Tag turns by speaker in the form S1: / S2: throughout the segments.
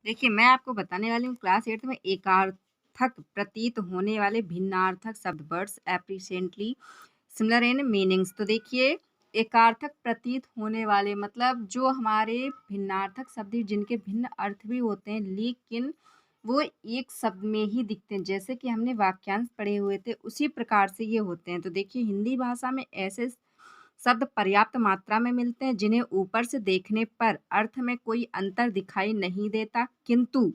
S1: देखिए, मैं आपको बताने वाली हूँ क्लास 8th में एकार्थक प्रतीत होने वाले भिन्नार्थक शब्द वर्ड्स एप्रिशिएंटली सिमिलर इन मीनिंग्स। तो देखिए, एकार्थक प्रतीत होने वाले मतलब जो हमारे भिन्नार्थक शब्द हैं जिनके भिन्न अर्थ भी होते हैं लेकिन वो एक शब्द में ही दिखते हैं, जैसे कि हमने वाक्यांश पढ़े हुए थे उसी प्रकार से ये होते हैं। तो देखिए, हिंदी भाषा में ऐसे शब्द पर्याप्त मात्रा में मिलते हैं जिन्हें ऊपर से देखने पर अर्थ में कोई अंतर दिखाई नहीं देता, किंतु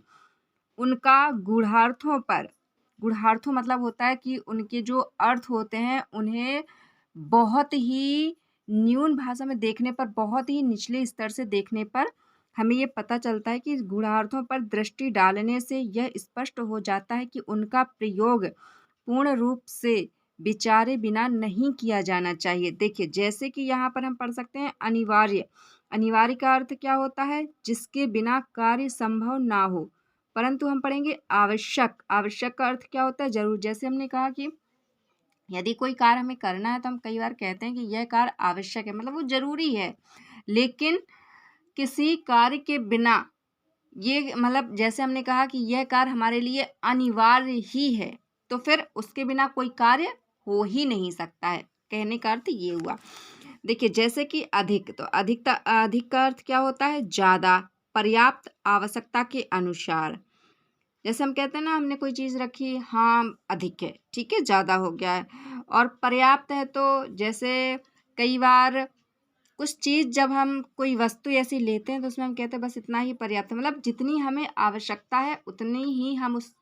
S1: उनका गूढ़ार्थों मतलब होता है कि उनके जो अर्थ होते हैं उन्हें बहुत ही न्यून भाषा में देखने पर, बहुत ही निचले स्तर से देखने पर हमें ये पता चलता है कि गूढ़ार्थों पर दृष्टि डालने से यह स्पष्ट हो जाता है कि उनका प्रयोग पूर्ण रूप से विचारे बिना नहीं किया जाना चाहिए। देखिए, जैसे कि यहाँ पर हम पढ़ सकते हैं अनिवार्य। अनिवार्य का अर्थ क्या होता है? जिसके बिना कार्य संभव ना हो। परंतु हम पढ़ेंगे आवश्यक। आवश्यक का अर्थ क्या होता है? ज़रूर। जैसे हमने कहा कि यदि कोई कार्य हमें करना है तो हम कई बार कहते हैं कि यह कार्य आवश्यक है, मतलब वो ज़रूरी है। लेकिन किसी कार्य के बिना ये मतलब जैसे हमने कहा कि यह कार्य हमारे लिए अनिवार्य ही है, तो फिर उसके बिना कोई कार्य हो ही नहीं सकता है। कहने का अर्थ ये हुआ। देखिए, जैसे कि अधिक, तो अधिक का अर्थ क्या होता है? ज़्यादा, पर्याप्त, आवश्यकता के अनुसार। जैसे हम कहते हैं ना, हमने कोई चीज़ रखी, हाँ अधिक है, ठीक है, ज़्यादा हो गया है। और पर्याप्त है तो जैसे कई बार कुछ चीज़ जब हम कोई वस्तु ऐसी लेते हैं तो उसमें हम कहते हैं बस इतना ही पर्याप्त है, मतलब जितनी हमें आवश्यकता है उतनी ही हम उस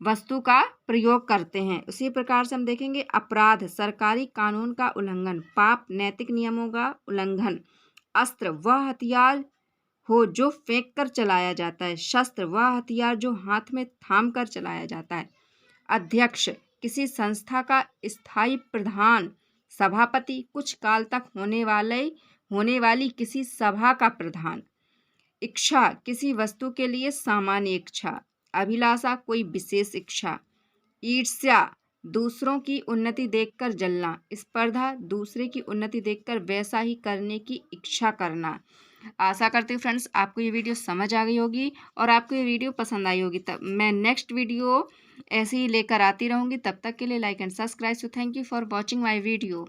S1: वस्तु का प्रयोग करते हैं। उसी प्रकार से हम देखेंगे अपराध, सरकारी कानून का उल्लंघन। पाप, नैतिक नियमों का उल्लंघन। अस्त्र, वह हथियार हो जो फेंक कर चलाया जाता है। शस्त्र, वह हथियार जो हाथ में थाम कर चलाया जाता है। अध्यक्ष, किसी संस्था का स्थायी प्रधान। सभापति, कुछ काल तक होने वाली किसी सभा का प्रधान। इच्छा, किसी वस्तु के लिए सामान्य इच्छा। अभिलाषा, कोई विशेष इच्छा। ईर्ष्या, दूसरों की उन्नति देखकर जलना। स्पर्धा, दूसरे की उन्नति देखकर वैसा ही करने की इच्छा करना। आशा करती हूँ फ्रेंड्स आपको ये वीडियो समझ आ गई होगी और आपको ये वीडियो पसंद आई होगी। तब मैं नेक्स्ट वीडियो ऐसे ही लेकर आती रहूँगी। तब तक के लिए like and subscribe. So thank you for watching my video.